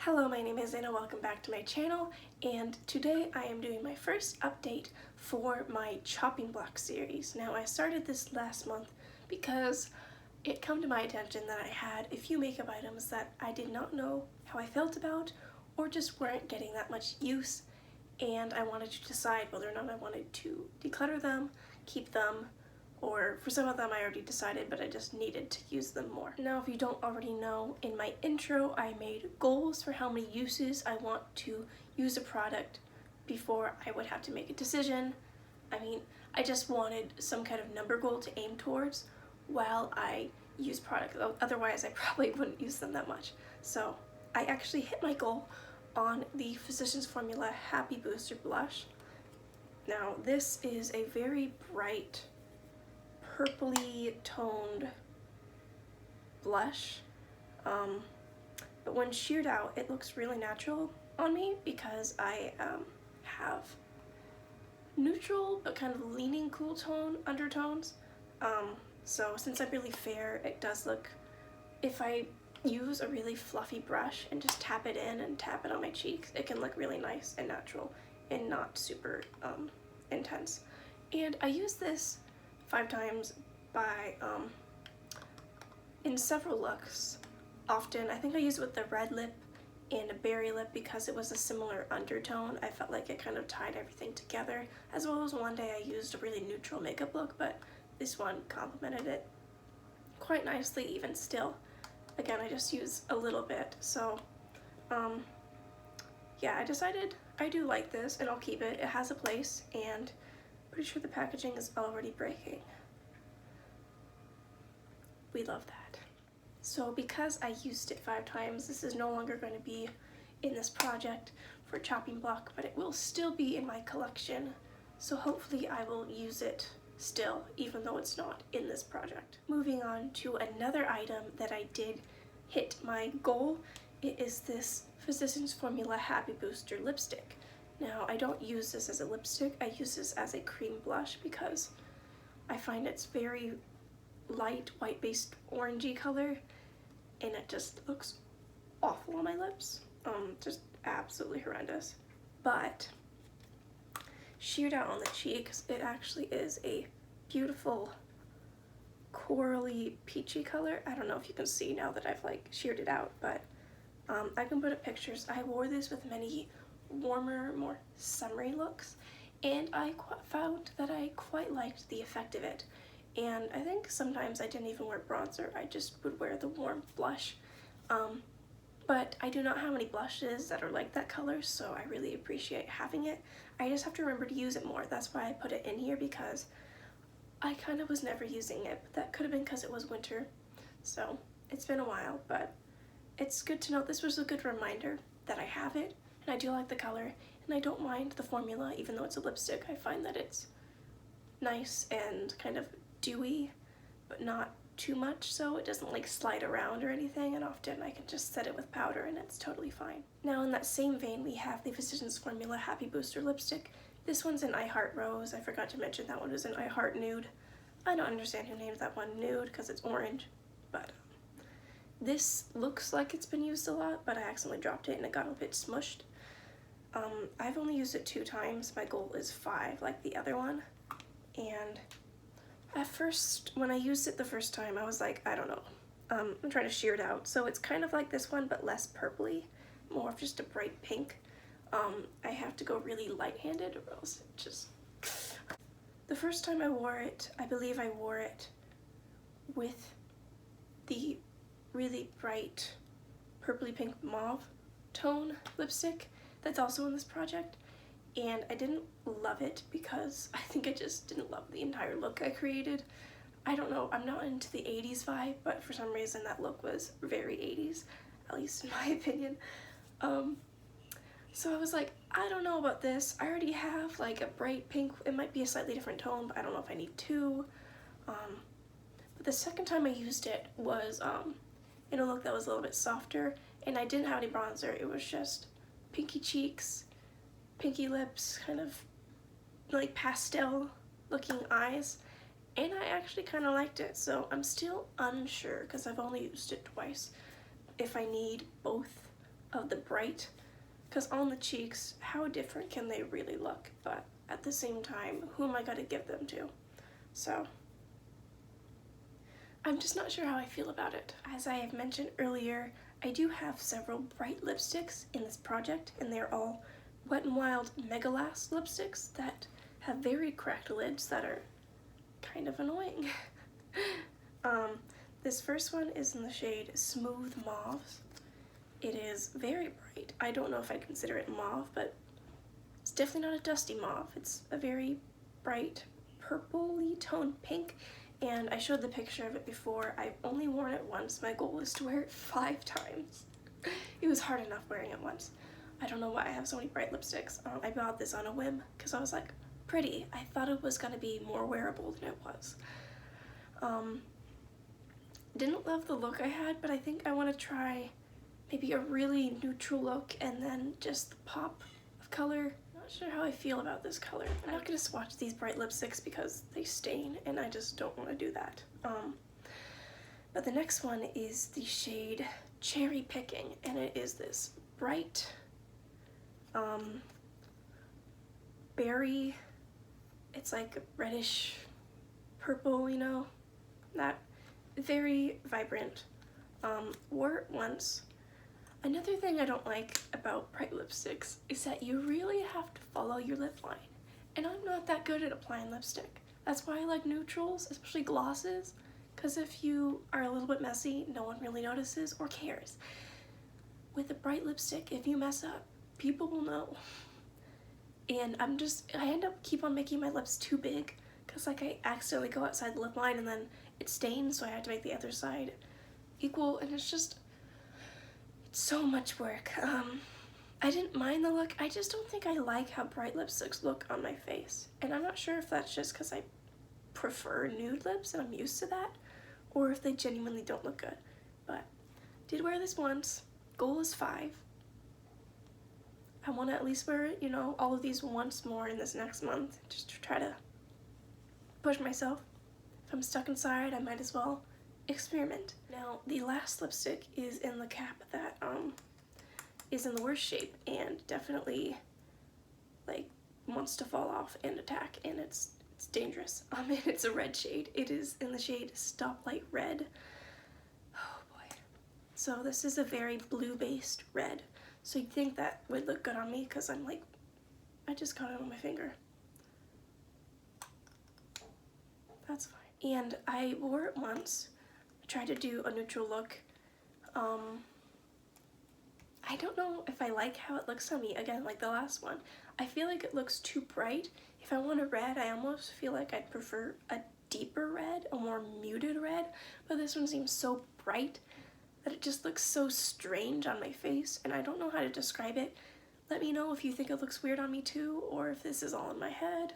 Hello, my name is Anna, welcome back to my channel, and today I am doing my first update for my chopping block series. Now, I started this last month because it came to my attention that I had a few makeup items that I did not know how I felt about or just weren't getting that much use, and I wanted to decide whether or not I wanted to declutter them, keep them, or for some of them I already decided, but I just needed to use them more. Now, if you don't already know, in my intro I made goals for how many uses I want to use a product before I would have to make a decision. I just wanted some kind of number goal to aim towards while I use product, otherwise I probably wouldn't use them that much. So I actually hit my goal on the Physicians Formula Happy Booster Blush. Now, this is a very bright purpley toned blush, but when sheared out it looks really natural on me because I have neutral but kind of leaning cool tone undertones, so since I'm really fair, it does look, if I use a really fluffy brush and just tap it in and tap it on my cheeks, it can look really nice and natural and not super intense. And I use this 5 times by in several looks. Often, I think I used it with the red lip and a berry lip because it was a similar undertone. I felt like it kind of tied everything together, as well as one day I used a really neutral makeup look, but this one complemented it quite nicely even still. Again, I just use a little bit, so yeah, I decided I do like this and I'll keep it. It has a place, and pretty sure the packaging is already breaking. We love that. So because I used it 5 times, this is no longer going to be in this project for chopping block, but it will still be in my collection. So hopefully I will use it still, even though it's not in this project. Moving on to another item that I did hit my goal. It is this Physicians Formula Happy Booster lipstick. Now, I don't use this as a lipstick, I use this as a cream blush because I find it's very light, white-based orangey color, and it just looks awful on my lips. Just absolutely horrendous. But sheared out on the cheeks, it actually is a beautiful corally peachy color. I don't know if you can see now that I've like sheared it out, but I can put up pictures. I wore this with many warmer, more summery looks, and I found that I quite liked the effect of it. And I think sometimes I didn't even wear bronzer, I just would wear the warm blush. But I do not have any blushes that are like that color, so I really appreciate having it. I just have to remember to use it more. That's why I put it in here, because I kind of was never using it, but that could have been because it was winter. So it's been a while, but it's good to know. This was a good reminder that I have it, and I do like the color, and I don't mind the formula, even though it's a lipstick. I find that it's nice and kind of dewy, but not too much, so it doesn't like slide around or anything, and often I can just set it with powder and it's totally fine. Now, in that same vein, we have the Physicians Formula Happy Booster lipstick. This one's in I Heart Rose. I forgot to mention that one was in I Heart Nude. I don't understand who named that one nude because it's orange, but this looks like it's been used a lot, but I accidentally dropped it and it got a bit smushed. I've only used it 2 times. My goal is 5 like the other one, and at first, when I used it the first time, I was like, I don't know. I'm trying to shear it out. So it's kind of like this one, but less purpley, more of just a bright pink. I have to go really light-handed or else it just... The first time I wore it, I believe I wore it with the really bright purpley pink mauve tone lipstick that's also in this project. And I didn't love it because I think I just didn't love the entire look I created. I don't know, I'm not into the 80s vibe, but for some reason that look was very 80s, at least in my opinion. So I was like, I don't know about this. I already have like a bright pink, it might be a slightly different tone, but I don't know if I need 2. But the second time I used it was in a look that was a little bit softer, and I didn't have any bronzer. It was just pinky cheeks, pinky lips, kind of like pastel looking eyes, and I actually kind of liked it. So I'm still unsure because I've only used it twice if I need both of the bright, because on the cheeks, how different can they really look? But at the same time, who am I going to give them to? So I'm just not sure how I feel about it. As I have mentioned earlier, I do have several bright lipsticks in this project, and they're all Wet n Wild Megalast lipsticks that have very cracked lids that are kind of annoying. This first one is in the shade Smooth Mauve. It is very bright. I don't know if I'd consider it mauve, but it's definitely not a dusty mauve. It's a very bright purpley toned pink, and I showed the picture of it before. I've only worn it once. My goal is to wear it 5 times. It was hard enough wearing it once. I don't know why I have so many bright lipsticks. I bought this on a whim because I was like, pretty. I thought it was gonna be more wearable than it was. Didn't love the look I had, but I think I want to try maybe a really neutral look and then just the pop of color. Not sure how I feel about this color. I'm not gonna swatch these bright lipsticks because they stain, and I just don't want to do that. But the next one is the shade Cherry Picking, and it is this bright berry. It's like reddish purple, you know, that very vibrant. Wore it once. Another thing I don't like about bright lipsticks is that you really have to follow your lip line, and I'm not that good at applying lipstick. That's why I like neutrals, especially glosses, because if you are a little bit messy, no one really notices or cares. With a bright lipstick, if you mess up, people will know. And I end up keep on making my lips too big, because like I accidentally go outside the lip line and then it stains, so I have to make the other side equal, and it's so much work. I didn't mind the look, I just don't think I like how bright lipsticks look on my face. And I'm not sure if that's just because I prefer nude lips and I'm used to that, or if they genuinely don't look good. But did wear this once. Goal is 5. I want to at least wear, you know, all of these once more in this next month, just to try to push myself. If I'm stuck inside, I might as well experiment. Now, the last lipstick is in the cap that is in the worst shape and definitely like wants to fall off and attack, and it's dangerous. And it's a red shade. It is in the shade Stoplight Red. Oh boy. So this is a very blue-based red. So you'd think that would look good on me because I'm like, I just got it on my finger. That's fine. And I wore it once. I tried to do a neutral look. I don't know if I like how it looks on me, again, like the last one. I feel like it looks too bright. If I want a red, I almost feel like I'd prefer a deeper red, a more muted red, but this one seems so bright that it just looks so strange on my face, and I don't know how to describe it. Let me know if you think it looks weird on me too, or if this is all in my head,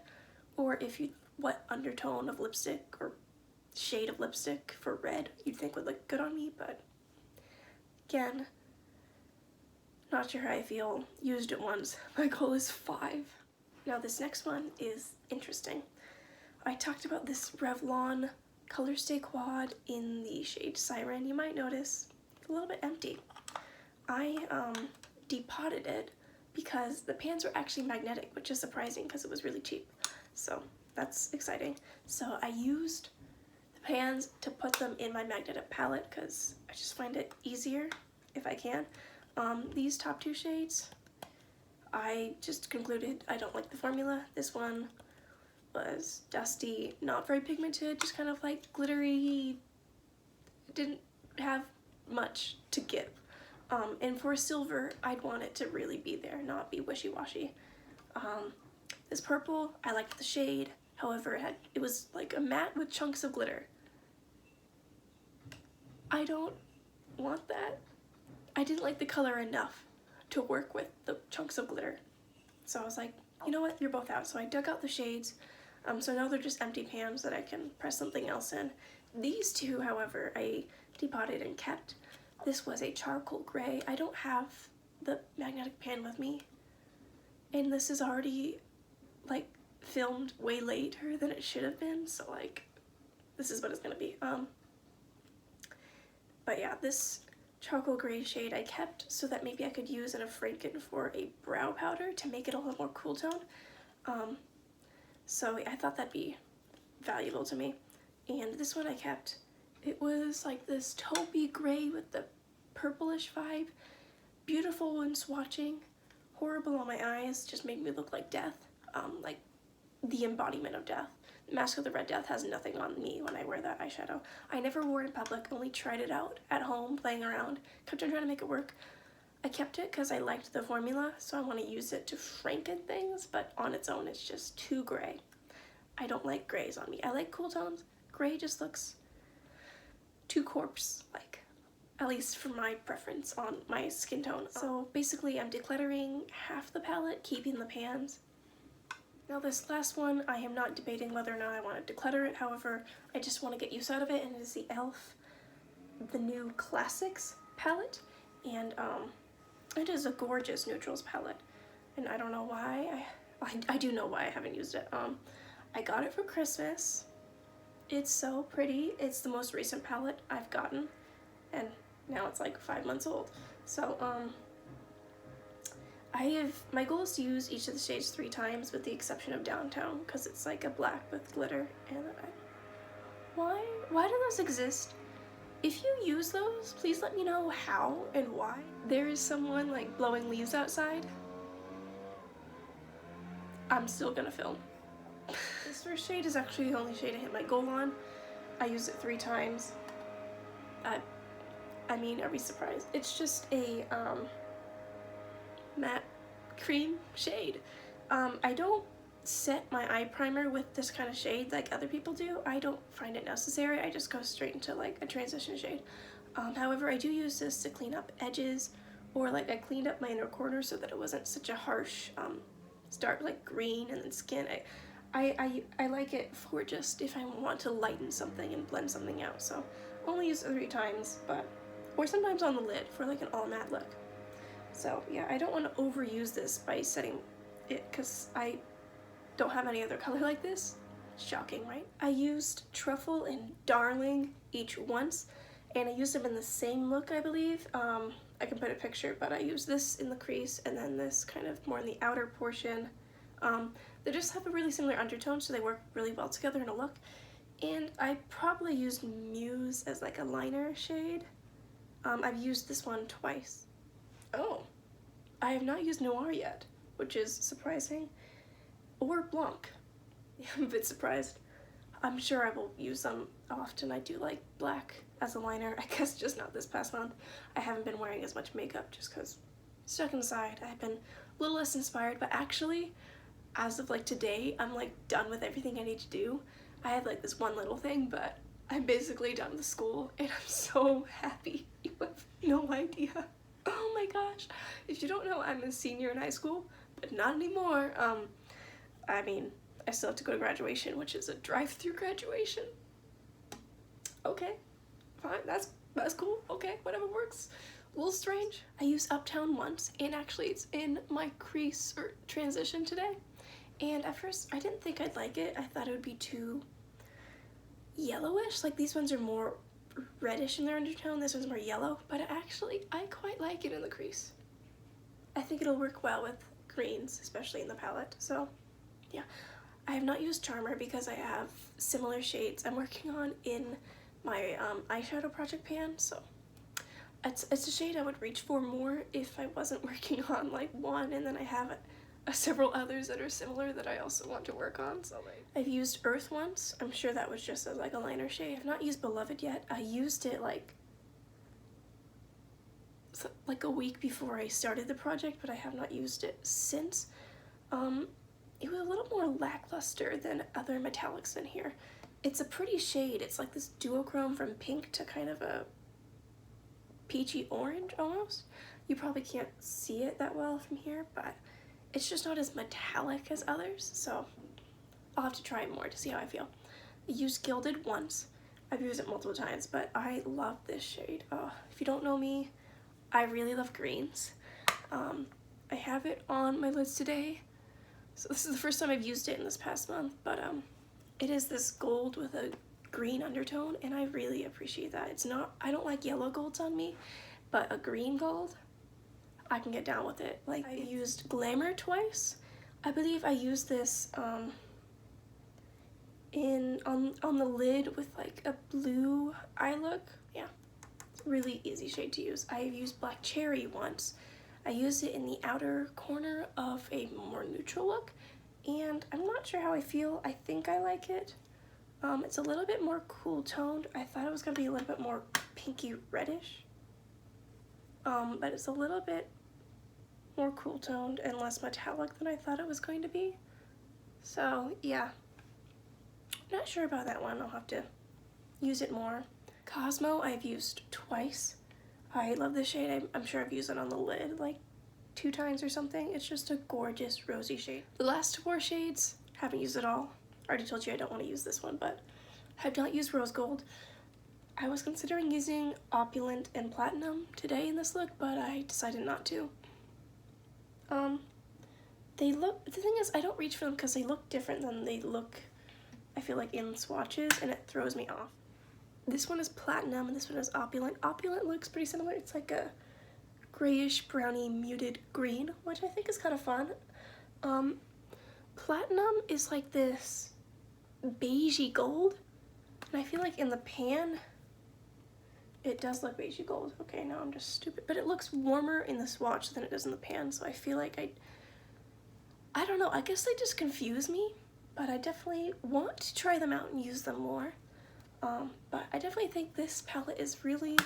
or what undertone of lipstick or shade of lipstick for red you'd think would look good on me. But again, not sure how I feel. Used it once. My goal is 5. Now this next one is interesting. I talked about this Revlon Color Stay Quad in the shade Siren. You might notice it's a little bit empty. I depotted it because the pans were actually magnetic, which is surprising because it was really cheap. So that's exciting. So I used the pans to put them in my magnetic palette because I just find it easier if I can. These top 2 shades, I just concluded I don't like the formula. This one was dusty, not very pigmented, just kind of like glittery, didn't have much to give. And for silver, I'd want it to really be there, not be wishy-washy. This purple, I liked the shade, however it was like a matte with chunks of glitter. I don't want that. I didn't like the color enough to work with the chunks of glitter. So I was like, you know what, you're both out. So I dug out the shades. So now they're just empty pans that I can press something else in. These 2, however, I depotted and kept. This was a charcoal gray. I don't have the magnetic pan with me. And this is already like filmed way later than it should have been. So like, this is what it's gonna be. But yeah, this charcoal gray shade I kept so that maybe I could use in a Franken for a brow powder to make it a little more cool tone. So I thought that'd be valuable to me. And this one I kept. It was like this taupey gray with the purplish vibe. Beautiful when swatching. Horrible on my eyes, just made me look like death. Like the embodiment of death. Mask of the Red Death has nothing on me when I wear that eyeshadow. I never wore it in public, only tried it out at home, playing around. Kept on trying to make it work. I kept it because I liked the formula, so I want to use it to Franken things, but on its own it's just too gray. I don't like grays on me. I like cool tones. Gray just looks too corpse-like, at least for my preference on my skin tone. So basically I'm decluttering half the palette, keeping the pans. Now this last one, I am not debating whether or not I want to declutter it, however, I just want to get use out of it, and it is the e.l.f. The new Classics palette, and it is a gorgeous neutrals palette, and I don't know why, I do know why I haven't used it. I got it for Christmas. It's so pretty. It's the most recent palette I've gotten, and now it's like 5 months old. So, my goal is to use each of the shades 3 times with the exception of Downtown, because it's like a black with glitter, and why do those exist? If you use those, please let me know how and why. There is someone like blowing leaves outside. I'm still gonna film. This first shade is actually the only shade I hit my goal on. I used it 3 times. I mean, are we surprised? It's just a matte cream shade. I don't set my eye primer with this kind of shade like other people do. I don't find it necessary. I just go straight into like a transition shade. However, I do use this to clean up edges, or like I cleaned up my inner corner so that it wasn't such a harsh start like green and then skin. I like it for just if I want to lighten something and blend something out. So only use it 3 times, or sometimes on the lid for like an all matte look. So yeah, I don't want to overuse this by setting it because I don't have any other color like this. Shocking, right? I used Truffle and Darling each once, and I used them in the same look, I believe. I can put a picture, but I used this in the crease and then this kind of more in the outer portion. They just have a really similar undertone, so they work really well together in a look. And I probably used Muse as like a liner shade. I've used this one twice. Oh, I have not used Noir yet, which is surprising. Or Blanc. I'm a bit surprised. I'm sure I will use them often. I do like black as a liner. I guess just not this past month. I haven't been wearing as much makeup just because stuck inside. I've been a little less inspired, but actually, as of like today, I'm like done with everything I need to do. I have like this one little thing, but I'm basically done with school, and I'm so happy. You have no idea. Oh my gosh. If you don't know, I'm a senior in high school, but not anymore. I mean, I still have to go to graduation, which is a drive-through graduation. Okay, fine, that's cool. Okay, whatever works. A little strange. I used Uptown once, and actually it's in my crease or transition today. And at first, I didn't think I'd like it. I thought it would be too yellowish. Like these ones are more reddish in their undertone. This one's more yellow, but actually, I quite like it in the crease. I think it'll work well with greens, especially in the palette. So, yeah. I have not used Charmer because I have similar shades I'm working on in my eyeshadow project pan, so it's a shade I would reach for more if I wasn't working on like one, and then I have several others that are similar that I also want to work on. So I've used Earth once. I'm sure that was just as like a liner shade. I've not used Beloved yet. I used it like a week before I started the project, but I have not used it since. It was a little more lackluster than other metallics in here. It's a pretty shade. It's like this duochrome from pink to kind of a peachy orange almost. You probably can't see it that well from here, but it's just not as metallic as others, so I'll have to try it more to see how I feel. I used Gilded once. I've used it multiple times, but I love this shade. If you don't know me, I really love greens. I have it on my lids today. So this is the first time I've used it in this past month, but it is this gold with a green undertone, and I really appreciate that. I don't like yellow golds on me, but a green gold, I can get down with it. Like, I used Glamour twice. I believe I used this on the lid with like a blue eye look. Yeah, it's a really easy shade to use. I've used Black Cherry once. I used it in the outer corner of a more neutral look, and I'm not sure how I feel. I think I like it. It's a little bit more cool toned. I thought it was gonna be a little bit more pinky reddish, but it's a little bit more cool toned and less metallic than I thought it was going to be. So yeah, not sure about that one. I'll have to use it more. Cosmo I've used twice. I love this shade. I'm sure I've used it on the lid like 2 times or something. It's just a gorgeous rosy shade. The last 4 shades, haven't used at all. I already told you I don't want to use this one, but I have not used Rose Gold. I was considering using Opulent and Platinum today in this look, but I decided not to. The thing is, I don't reach for them because they look different than they look, I feel like, in swatches, and it throws me off. This one is Platinum and this one is Opulent. Opulent looks pretty similar. It's like a grayish browny muted green, which I think is kind of fun. Platinum is like this beigey gold, and I feel like in the pan it does look beigey gold. Okay, now I'm just stupid, but it looks warmer in the swatch than it does in the pan, so I feel like I don't know, I guess they just confuse me, but I definitely want to try them out and use them more. But I definitely think this palette is really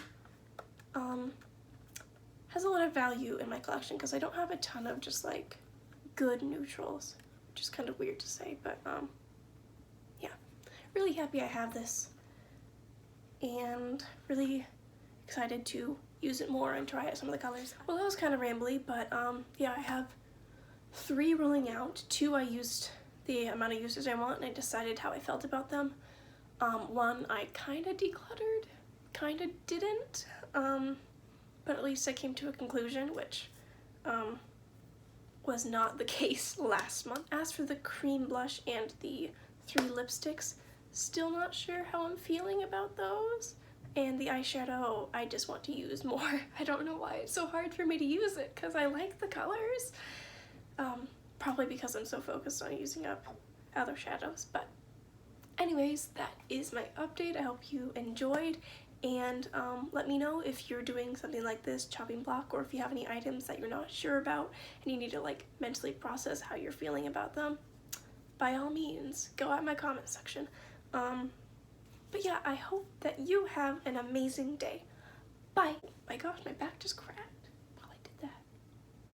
has a lot of value in my collection because I don't have a ton of just like good neutrals, which is kind of weird to say, but yeah, really happy I have this and really excited to use it more and try out some of the colors. Well, that was kind of rambly, but yeah, I have 3 rolling out. 2 I used the amount of uses I want and I decided how I felt about them. 1 I kind of decluttered, kind of didn't, but at least I came to a conclusion, which was not the case last month. As for the cream blush and the 3 lipsticks, still not sure how I'm feeling about those. And the eyeshadow, I just want to use more. I don't know why it's so hard for me to use it, because I like the colors. Probably because I'm so focused on using up other shadows, but anyways, that is my update. I hope you enjoyed, and let me know if you're doing something like this chopping block, or if you have any items that you're not sure about and you need to like mentally process how you're feeling about them. By all means, go out in my comment section. But yeah, I hope that you have an amazing day. Bye. My gosh, my back just cracked.